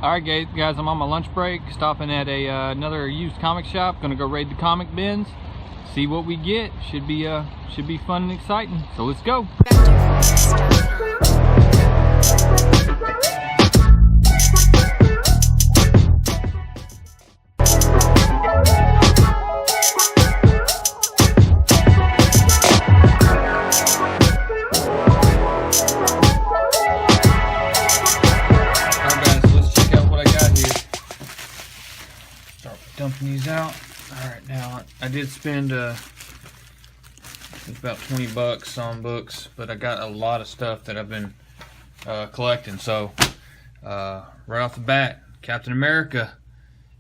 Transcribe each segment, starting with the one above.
Alright guys, I'm on my lunch break, stopping at another used comic shop. Gonna go raid the comic bins, see what we get. Should be fun and exciting. So let's go. Dumping these out. Alright, now I did spend about 20 bucks on books, but I got a lot of stuff that I've been collecting. So right off the bat, Captain America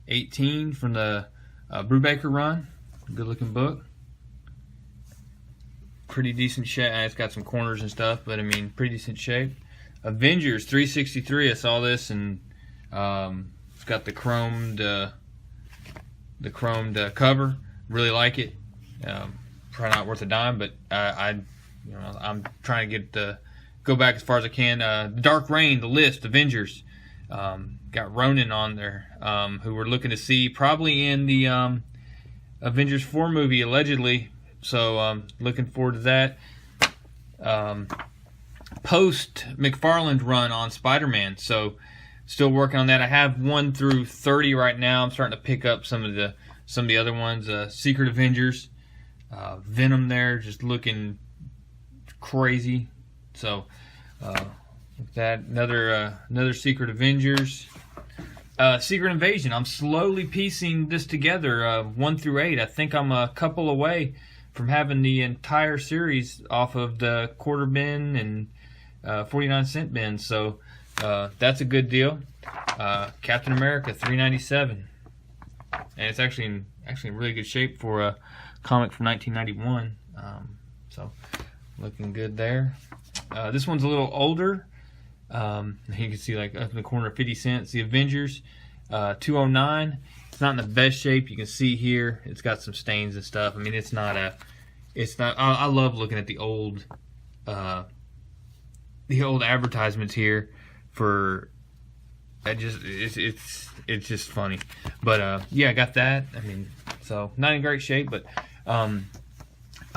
18 from the Brubaker run. Good looking book. Pretty decent shape. It's got some corners and stuff, but I mean pretty decent shape. Avengers 363, I saw this, and it's got the chromed cover. Really like it. Probably not worth a dime, but I'm trying to get go back as far as I can. The Dark Reign, The List, Avengers. Got Ronin on there, who we're looking to see probably in the Avengers 4 movie, allegedly. So looking forward to that. Post McFarlane run on Spider-Man. So still working on that. I have 1 through 30 right now. I'm starting to pick up some of the other ones. Secret Avengers, Venom there, just looking crazy. So that another Secret Avengers, Secret Invasion. I'm slowly piecing this together, 1 through 8. I think I'm a couple away from having the entire series off of the quarter bin and 49-cent bin. So that's a good deal. Captain America 397, and it's actually in really good shape for a comic from 1991. So looking good there. This one's a little older. You can see like up in the corner 50 cents. The Avengers 209. It's not in the best shape. You can see here it's got some stains and stuff. I mean, it's not. I love looking at the old advertisements here. For it's just funny, but yeah, I got that. I mean, so not in great shape, but I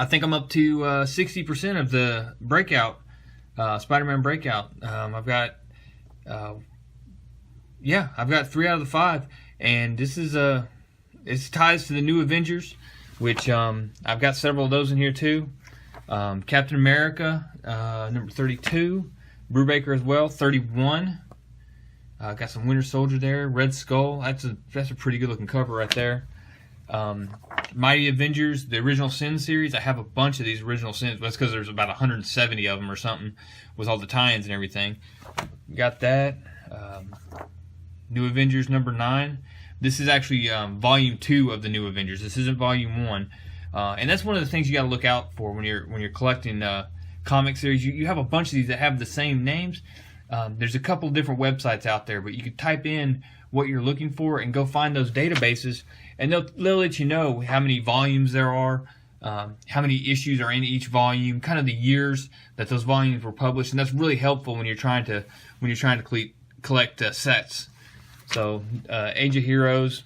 think I'm up to 60% of the Breakout, Spider-Man Breakout. I've got 3 out of the 5, and this is it ties to the New Avengers, which I've got several of those in here too. Captain America number 32. Brubaker as well, 31. Got some Winter Soldier there. Red Skull. That's a pretty good looking cover right there. Mighty Avengers, the Original Sin series. I have a bunch of these Original Sins. That's because there's about 170 of them or something with all the tie-ins and everything. Got that. New Avengers number 9. This is actually volume 2 of the New Avengers. This isn't volume 1. And that's one of the things you got to look out for when you're collecting comic series. You have a bunch of these that have the same names. There's a couple different websites out there, but you can type in what you're looking for and go find those databases, and they'll let you know how many volumes there are, how many issues are in each volume, kind of the years that those volumes were published, and that's really helpful when you're trying to collect sets. So Age of Heroes,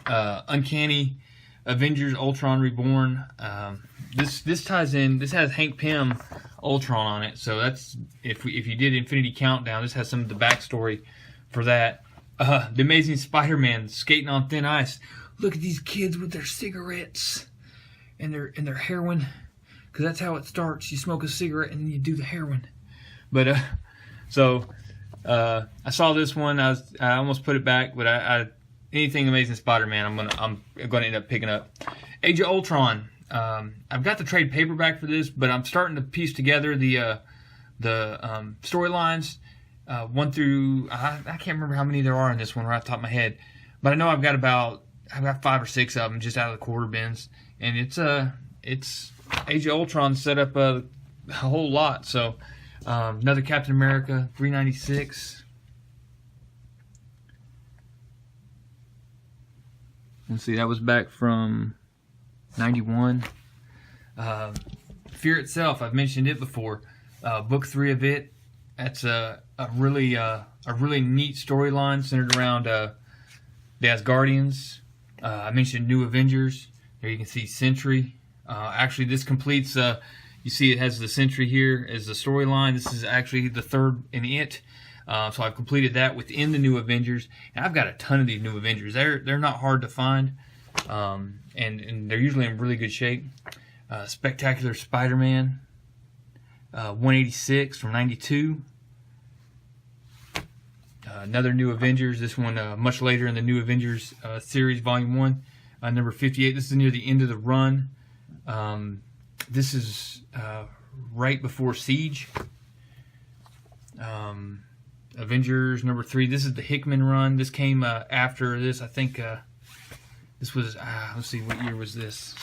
Uncanny Avengers, Ultron Reborn. This ties in. This has Hank Pym Ultron on it, so that's if you did Infinity Countdown, this has some of the backstory for that. The Amazing Spider-Man skating on thin ice. Look at these kids with their cigarettes and their heroin, because that's how it starts. You smoke a cigarette and then you do the heroin. But I saw this one. I almost put it back, but anything Amazing Spider-Man, I'm gonna end up picking up. Age of Ultron. I've got the trade paperback for this, but I'm starting to piece together the storylines 1 through I can't remember how many there are in this one right off the top of my head, but I know I've got 5 or 6 of them just out of the quarter bins, and it's Age of Ultron set up a whole lot. So another Captain America 396. Let's see, that was back from 91. Fear Itself, I've mentioned it before. Book 3 of it. That's a really neat storyline centered around the Asgardians. I mentioned New Avengers. There you can see Sentry. Actually, this completes. You see, it has the Sentry here as the storyline. This is actually the third in it. So I've completed that within the New Avengers, and I've got a ton of these New Avengers. They're not hard to find, and they're usually in really good shape. Spectacular Spider-Man, 186 from '92. Another New Avengers. This one much later in the New Avengers series, Volume 1, number 58. This is near the end of the run. This is right before Siege. Avengers number 3. This is the Hickman run. This came after this. I think this was, let's see, what year was this?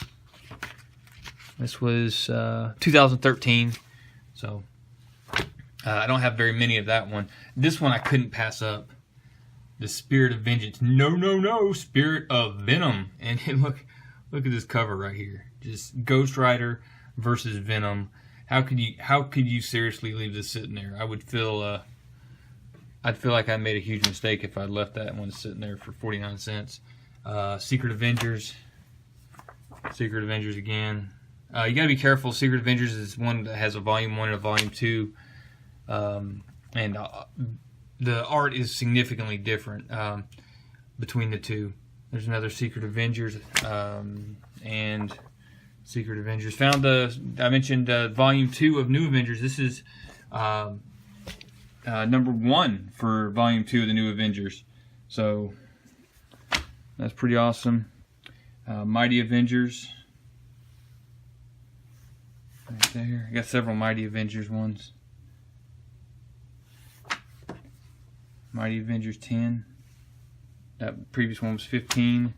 This was 2013. So I don't have very many of that one. This one I couldn't pass up. The Spirit of Vengeance. No, Spirit of Venom. And look at this cover right here. Just Ghost Rider versus Venom. How could you seriously leave this sitting there? I would feel I'd feel like I made a huge mistake if I'd left that one sitting there for 49 cents. Secret Avengers again. You gotta be careful. Secret Avengers is one that has a Volume 1 and a Volume 2, and the art is significantly different between the two. There's another Secret Avengers, and Secret Avengers. I mentioned Volume 2 of New Avengers. This is number 1 for Volume 2 of the New Avengers. So that's pretty awesome. Mighty Avengers. Right there. I got several Mighty Avengers ones. Mighty Avengers 10. That previous one was 15.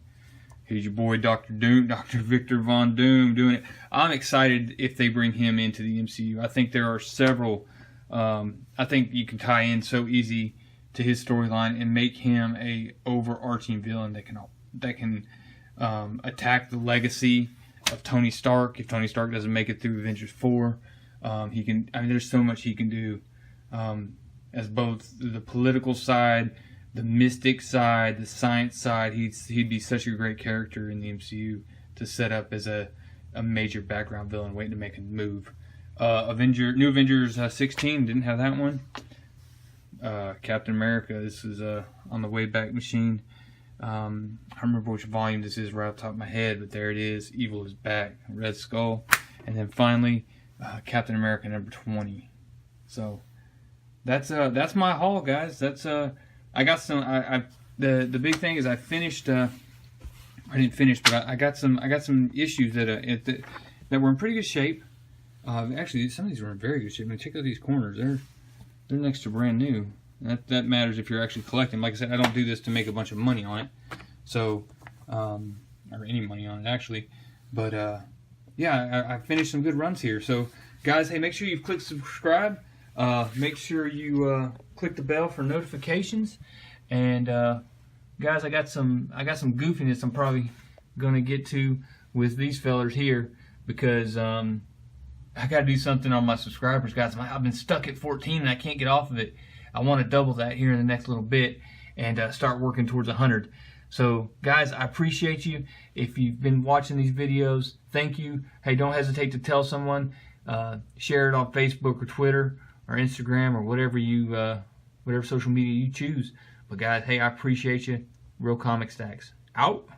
Here's your boy Dr. Doom, Dr. Victor Von Doom doing it. I'm excited if they bring him into the MCU. I think there are several. I think you can tie in so easy to his storyline and make him a overarching villain that can attack the legacy of Tony Stark. If Tony Stark doesn't make it through Avengers 4, he can. I mean, there's so much he can do as both the political side, the mystic side, the science side. He'd be such a great character in the MCU to set up as a major background villain waiting to make a move. New Avengers 16, didn't have that one. Captain America, this is on the Wayback Machine. I don't remember which volume this is right off the top of my head, but there it is. Evil is Back, Red Skull. And then finally, Captain America number 20. So that's my haul, guys. That's I got some. The big thing is I finished. I didn't finish, but I got some issues that were in pretty good shape. Actually, some of these were in very good shape. I mean, check out these corners. They're next to brand new. That matters if you're actually collecting. Like I said, I don't do this to make a bunch of money on it, so or any money on it actually. But yeah, I finished some good runs here. So guys, hey, make sure you click subscribe. Make sure you click the bell for notifications. And guys, I got some goofiness I'm probably gonna get to with these fellers here because I got to do something on my subscribers, guys. I've been stuck at 14 and I can't get off of it. I want to double that here in the next little bit and start working towards 100. So, guys, I appreciate you. If you've been watching these videos, thank you. Hey, don't hesitate to tell someone. Share it on Facebook or Twitter or Instagram or whatever social media you choose. But, guys, hey, I appreciate you. Real Comic Stacks. Out.